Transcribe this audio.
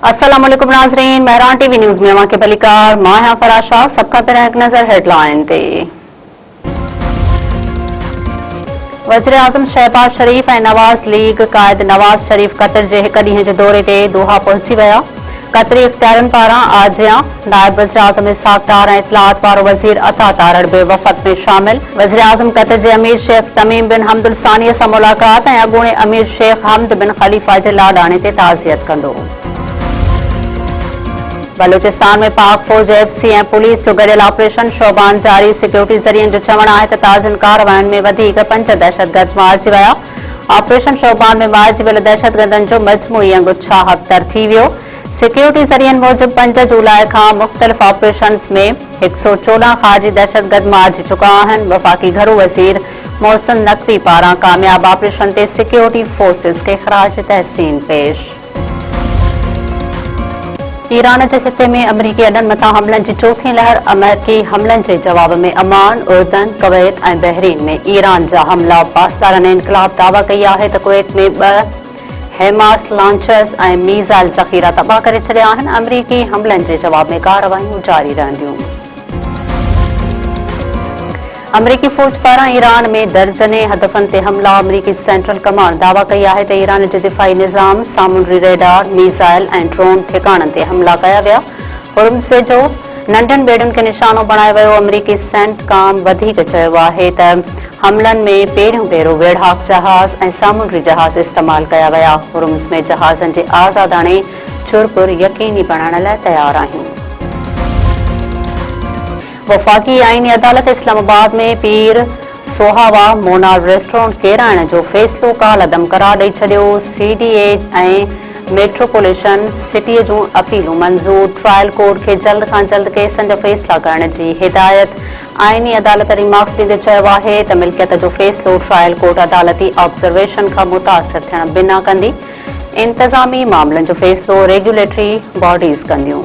अस्सलाम वालेकुम नाज़रीन, महरान टीवी न्यूज़ में अवां के बलिकार मां फराशा सबका पहिरियों हिकु नज़र हेडलाइन ते। वज़ीर आज़म शहबाज शरीफ ऐं नवाज़ लीग क़ाइद नवाज़ शरीफ कतर जे हिकु ॾींहं जे दौरे ते दोहा पहुची विया। क़तरी इख़्तियारनि पारां आजियां नायब वज़ीर आज़म इसहाक़ डार ऐं इत्तलात वारो वज़ीर अता तारड़ बि वफ़द में शामिल। वज़ीर आज़म कतर जे अमीर शेख तमीम बिन हमदुल सानीअ सां मुलाक़ात ऐं अॻूणे अमीर शेख हमद बिन ख़लीफ़ा जे लाॾाणे ते ताज़ियत कंदो। बलूचिस्तान में पाक फौज एफसी ऐं पुलिस जो गॾियल ऑपरेशन शोबान जारी। सिक्योरिटी ज़रियनि जो चवणु आहे त ताज़नि कार्रवायुनि में वधीक 5 दहशतगर्द मारिजी विया। ऑपरेशन शोबान में मारिजी वियल दहशतगर्दनि जो मजमूई अंगु 6 हफ़्तर थी वियो। सिक्योरिटी ज़रियनि मूजिब 5 जुलाई खां मुख़्तलिफ़ ऑपरेशन्स में 114 ख़ारिजी दहशतगर्द मारिजी चुका आहिनि। वफ़ाक़ी घरू वज़ीर मोहसिन नक़वी पारां कामयाब ऑपरेशन ते सिक्योरिटी फोर्सिस खे ख़राज तहसीन पेश। ईरान जे ख़िते में अमरीकी अॾनि मथां हमलनि जी चौथी लहर। अमेरिकी हमलनि जे जवाब में अमान, उर्दन, कुवैत ऐं बहरीन में ईरान जा हमला। पासदारनि इनक़लाब दावा कई आहे त कुवैत में 2 हैमास लॉन्चर्स ऐं मीज़ाइल ज़ख़ीरा तबाह करे छॾिया आहिनि। अमरीकी हमलनि जे जवाब में कार्रवायूं जारी रहंदियूं। अमरीकी फ़ौज पारां ईरान में दर्जने हदफ़नि ते हमला। अमरीकी सेंट्रल कमांड दावा कई आहे त ईरान जे दिफ़ाई निज़ाम, सामूंडी रेडार, मीज़ाइल ऐं ड्रोन ठिकाणनि ते हमला कया विया। हुर्मुज़ वेझो नंढनि ॿेड़ियुनि खे निशानो बणायो वियो। अमरीकी सेंटकॉम वधीक चयो आहे त हमलनि में पहिरियों भेरो वेढ़ाक जहाज़ ऐं सामूंडी जहाज़ इस्तेमालु कया विया। हुर्मुज़ में जहाज़नि जे आज़ादाणे चुरपुर यकीनी बणाइण लाइ तयार आहियूं। वफ़ाक़ी आईनी अदालत इस्लामाबाद में पीर सोहावा मोनाल रेस्टोरेंट किराइण जो फ़ैसिलो कालअदम करार ॾेई छॾियो। CDA ऐं मेट्रोपॉलिटन सिटीअ जूं अपीलूं मंज़ूर। ट्रायल कोर्ट खे जल्द खां जल्द केसनि जा फ़ैसिला करण जी हिदायत। आईनी अदालत रिमार्क्स ॾींदे चयो आहे त मिल्कियत जो फ़ैसिलो ट्रायल कोर्ट अदालती ऑब्ज़र्वेशन खां मुतासिर थियण बिना कंदी। इंतज़ामी मामलनि जो फ़ैसिलो रेगुलेटरी बॉडीज़ कंदियूं।